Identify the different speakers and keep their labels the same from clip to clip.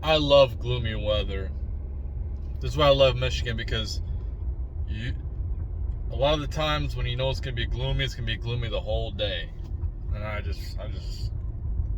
Speaker 1: I love gloomy weather. This is why I love Michigan, because a lot of the times when you know it's gonna be gloomy, it's gonna be gloomy the whole day, and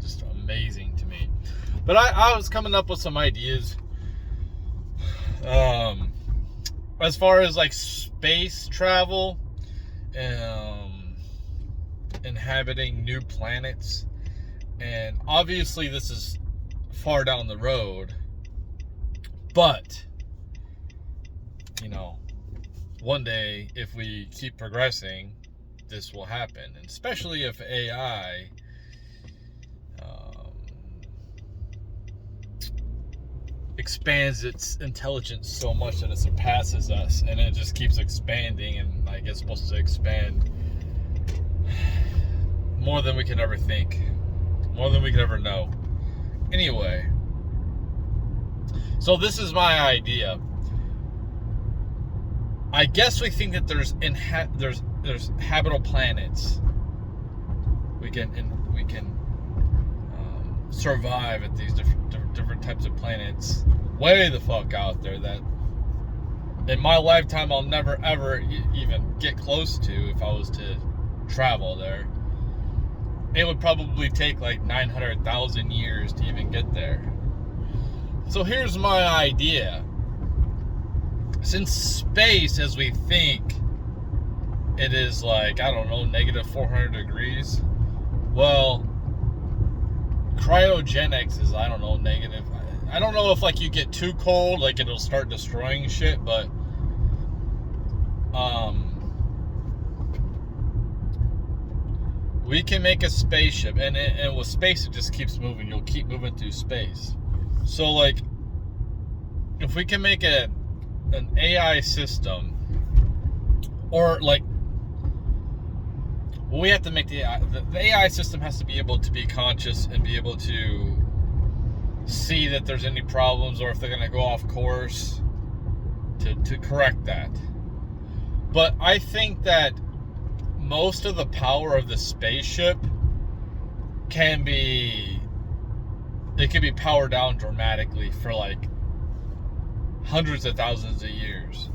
Speaker 1: just amazing to me. But I was coming up with some ideas, as far as like space travel, inhabiting new planets, and obviously this is far down the road, but one day, if we keep progressing, this will happen. And especially if AI expands its intelligence so much that it surpasses us, and it just keeps expanding, and I guess supposed to expand more than we could ever think, more than we could ever know. Anyway, so this is my idea. I guess we think that there's habitable planets. We can survive at these different types of planets way the fuck out there that in my lifetime I'll never ever even get close to. If I was to travel there, it would probably take like 900,000 years to even get there. So here's my idea. Since space, as we think, it is like, I don't know, negative 400 degrees. Well, cryogenics is, I don't know, negative. I don't know if like you get too cold, like it'll start destroying shit, but we can make a spaceship, and with space it just keeps moving. You'll keep moving through space. So like, if we can make an AI system, or like, well, we have to make the AI system has to be able to be conscious and be able to see that there's any problems, or if they're going to go off course, to correct that. But I think that most of the power of the spaceship can be powered down dramatically for like hundreds of thousands of years.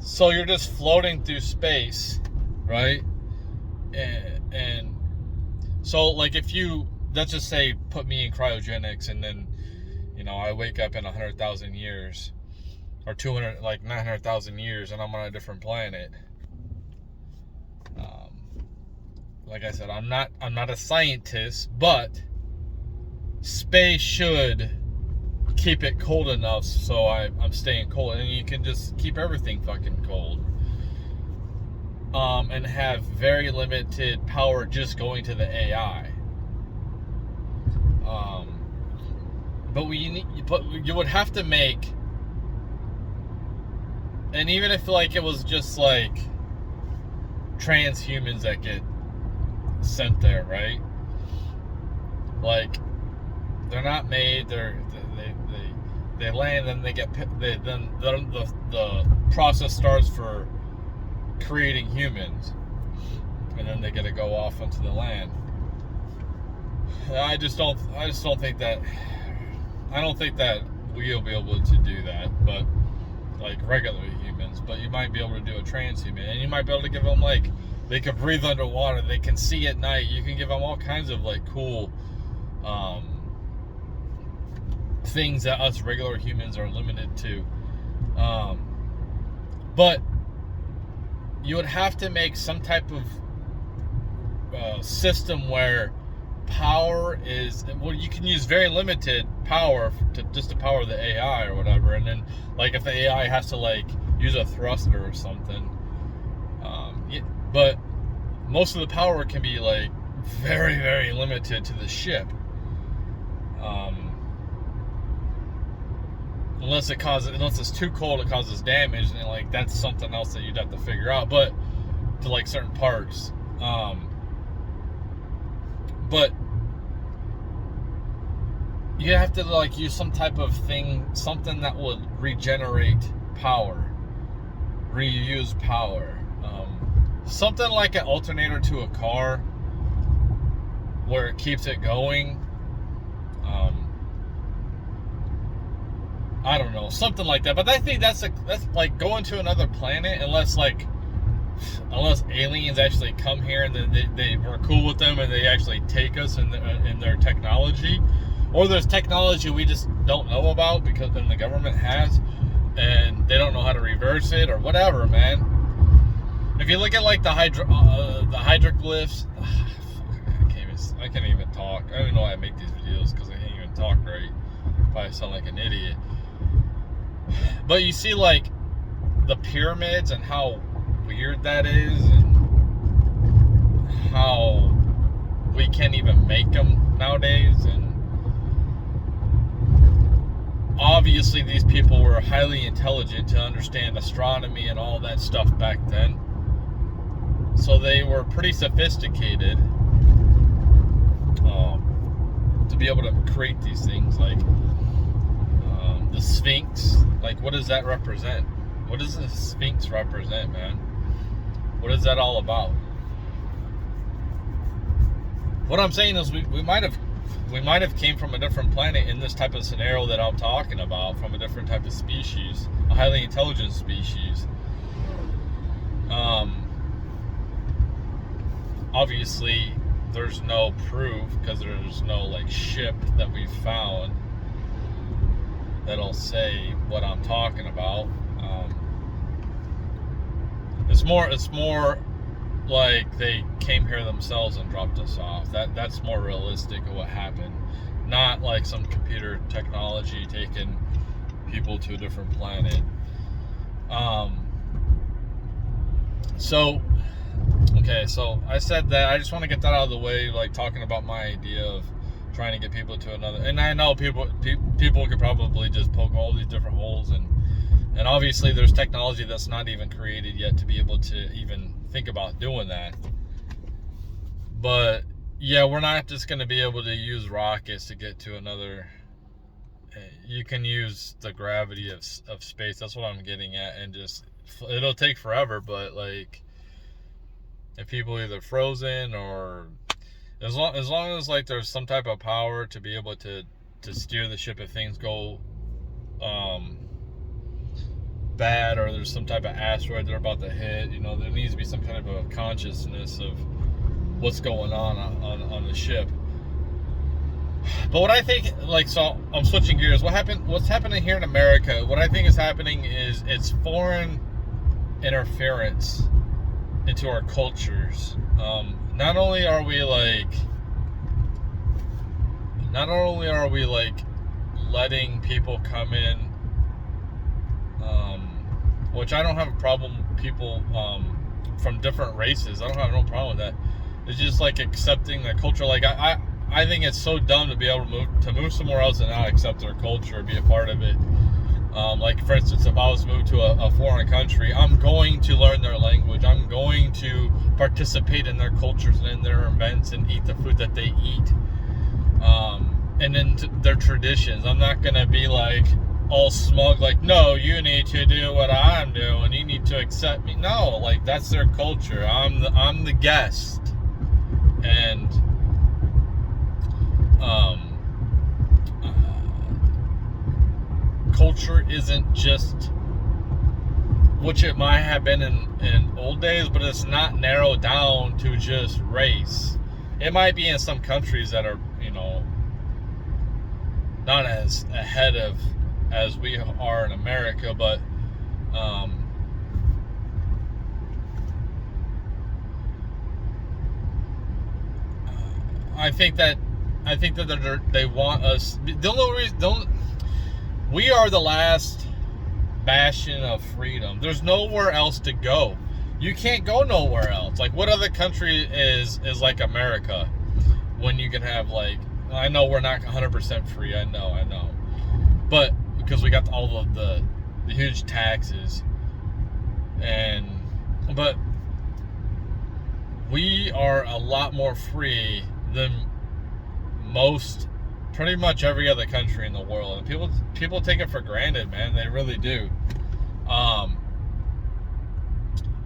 Speaker 1: So you're just floating through space, right? And so like, if you, let's just say, put me in cryogenics, and then I wake up in 100,000 years, or 200, like 900,000 years, and I'm on a different planet. Like I said, I'm not a scientist, but space should keep it cold enough so I'm staying cold, and you can just keep everything fucking cold, and have very limited power just going to the AI. But you would have to make, and even if like it was just like transhumans that get sent there, right? Like, they're not made. They land, and then the process starts for creating humans, and then they get to go off into the land. I just don't think that. I don't think that we'll be able to do that, but like regular humans. But you might be able to do a transhuman, and you might be able to give them, like, they can breathe underwater, they can see at night. You can give them all kinds of like cool things that us regular humans are limited to. But you would have to make some type of system where power is, well, you can use very limited power to power the AI or whatever, and then like if the AI has to like use a thruster or something, but most of the power can be like very, very limited to the ship, unless it's too cold, it causes damage, and like that's something else that you'd have to figure out. But to like certain parts, but you have to like use some type of thing, something that would regenerate power, reuse power, something like an alternator to a car. where it keeps it going. I don't know, something like that. But I think that's like going to another planet, unless aliens actually come here and they were cool with them and they actually take us in their technology, or there's technology we just don't know about because then the government has and they don't know how to reverse it or whatever, man. If you look at like the hydroglyphs, I can't even talk. I don't even know why I make these videos, because I can't even talk right. Probably sound like an idiot. But you see like the pyramids and how weird that is, and how we can't even make them nowadays. And obviously these people were highly intelligent to understand astronomy and all that stuff back then, so they were pretty sophisticated to be able to create these things. Like the Sphinx, like what does that represent? What does the Sphinx represent, man? What is that all about? What I'm saying is we might have came from a different planet in this type of scenario that I'm talking about, from a different type of species, a highly intelligent species. Obviously there's no proof, because there's no like ship that we've found that'll say what I'm talking about. It's more like they came here themselves and dropped us off. That's more realistic of what happened. Not like some computer technology taking people to a different planet. So I said that. I just want to get that out of the way, like talking about my idea of trying to get people to another. And I know people could probably just poke all these different holes, and obviously there's technology that's not even created yet to be able to even think about doing that. But yeah, we're not just going to be able to use rockets to get to another. You can use the gravity of space. That's what I'm getting at. And just, it'll take forever, but like if people either frozen, or as long as like there's some type of power to be able to steer the ship if things go bad, or there's some type of asteroid they're about to hit, there needs to be some kind of a consciousness of what's going on the ship. But what I think, like, so I'm switching gears. What's happening here in America, what I think is happening is it's foreign interference into our cultures. Not only are we like letting people come in, which I don't have a problem, people from different races. I don't have no problem with that. It's just like accepting the culture. Like I think it's so dumb to be able to move somewhere else and not accept their culture, be a part of it. Like for instance, if I was moved to a foreign country, I'm going to learn their language. I'm going to participate in their cultures and in their events and eat the food that they eat. And then their traditions. I'm not gonna be like all smug, like, no, you need to do what I'm doing, you need to accept me. No, like, that's their culture. I'm the guest. And culture isn't just, which it might have been in old days, but it's not narrowed down to just race. It might be in some countries that are, not as ahead of as we are in America, but I think that they want us. The only reason, we are the last bastion of freedom. There's nowhere else to go. You can't go nowhere else. Like, what other country is like America, when you can have, like, I know we're not 100% free. I know, but because we got all of the huge taxes, but we are a lot more free than pretty much every other country in the world. And people take it for granted, man. They really do. But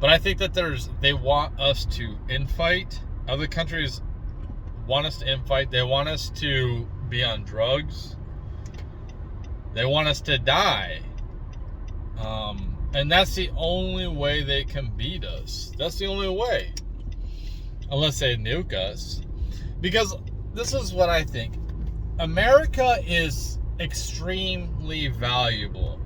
Speaker 1: I think that they want us to infight. Other countries want us to infight. They want us to be on drugs. They want us to die. And that's the only way they can beat us. That's the only way. Unless they nuke us. Because this is what I think. America is extremely valuable.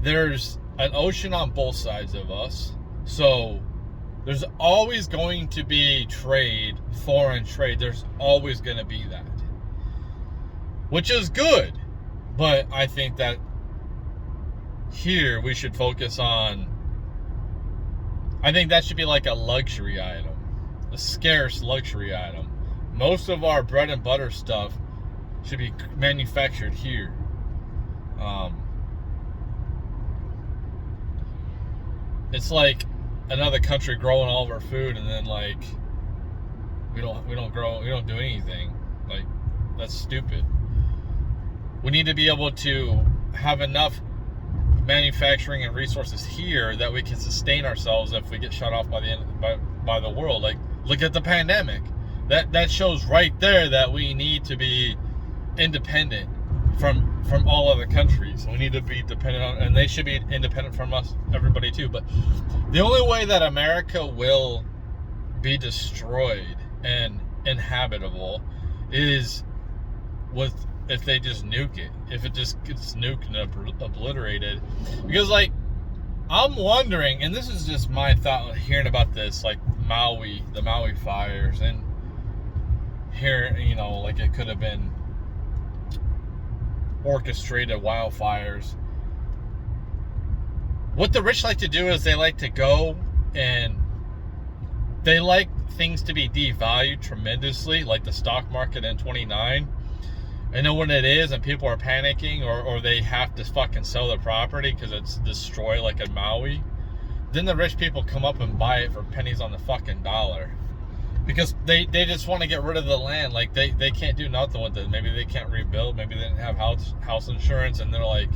Speaker 1: There's an ocean on both sides of us. So there's always going to be trade, foreign trade. There's always going to be that. Which is good. But I think that here we should focus on, I think that should be like a luxury item, a scarce luxury item. Most of our bread and butter stuff should be manufactured here. It's like another country growing all of our food, and then like we don't do anything. Like, that's stupid. We need to be able to have enough manufacturing and resources here that we can sustain ourselves if we get shut off by the world. Like, look at the pandemic. That shows right there that we need to be independent from all other countries. We need to be dependent on, and they should be independent from us, everybody too. But the only way that America will be destroyed and inhabitable is if they just nuke it. If it just gets nuked and obliterated. Because, like, I'm wondering, and this is just my thought hearing about this, like the Maui fires, and here, you know, like it could have been orchestrated wildfires. What the rich like to do is they like to go and they like things to be devalued tremendously, like the stock market in 29. I know when it is and people are panicking, or they have to fucking sell their property because it's destroyed, like in Maui. Then the rich people come up and buy it for pennies on the fucking dollar. Because they just want to get rid of the land. Like, they can't do nothing with it. Maybe they can't rebuild. Maybe they didn't have house insurance, and they're like,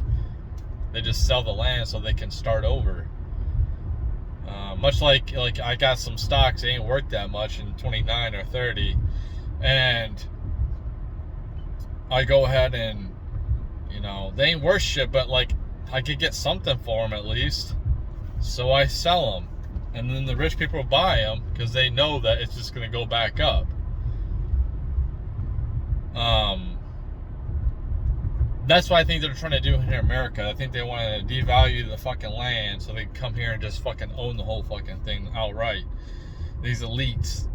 Speaker 1: they just sell the land so they can start over. Much like I got some stocks, they ain't worth that much in 29 or 30. And I go ahead and, you know, they ain't worth shit, but like, I could get something for them at least. So I sell them. And then the rich people buy them because they know that it's just going to go back up. That's what I think they're trying to do here in America. I think they want to devalue the fucking land so they can come here and just fucking own the whole fucking thing outright. These elites.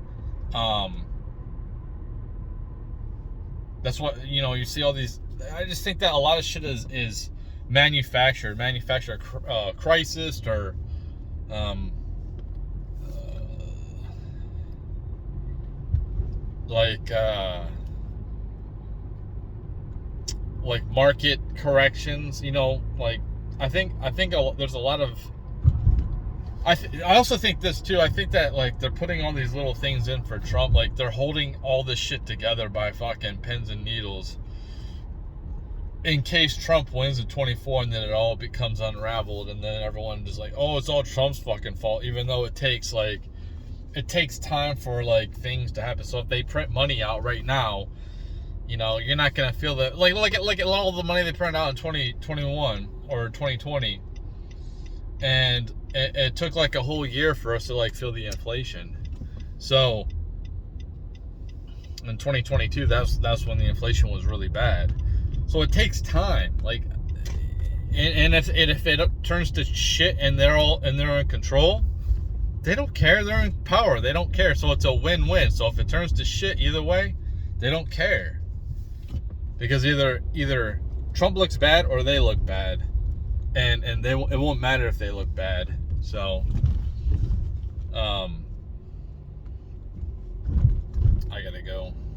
Speaker 1: That's what, you know, you see all these. I just think that a lot of shit is manufactured crisis, or like market corrections, you know. Like, I think there's a lot of, I also think this too. I think that, like, they're putting all these little things in for Trump. Like, they're holding all this shit together by fucking pins and needles in case Trump wins in 24 and then it all becomes unraveled, and then everyone is like, oh, it's all Trump's fucking fault, even though it takes time for, like, things to happen. So if they print money out right now, you know, you're not gonna feel that. Like look at all the money they printed out in 2021 or 2020, and it took like a whole year for us to like feel the inflation. So in 2022, that's when the inflation was really bad. So it takes time. Like, and if it turns to shit and they're in control, they don't care. They're in power. They don't care. So it's a win-win. So if it turns to shit either way, they don't care. Because either Trump looks bad or they look bad. And it won't matter if they look bad. So I gotta go.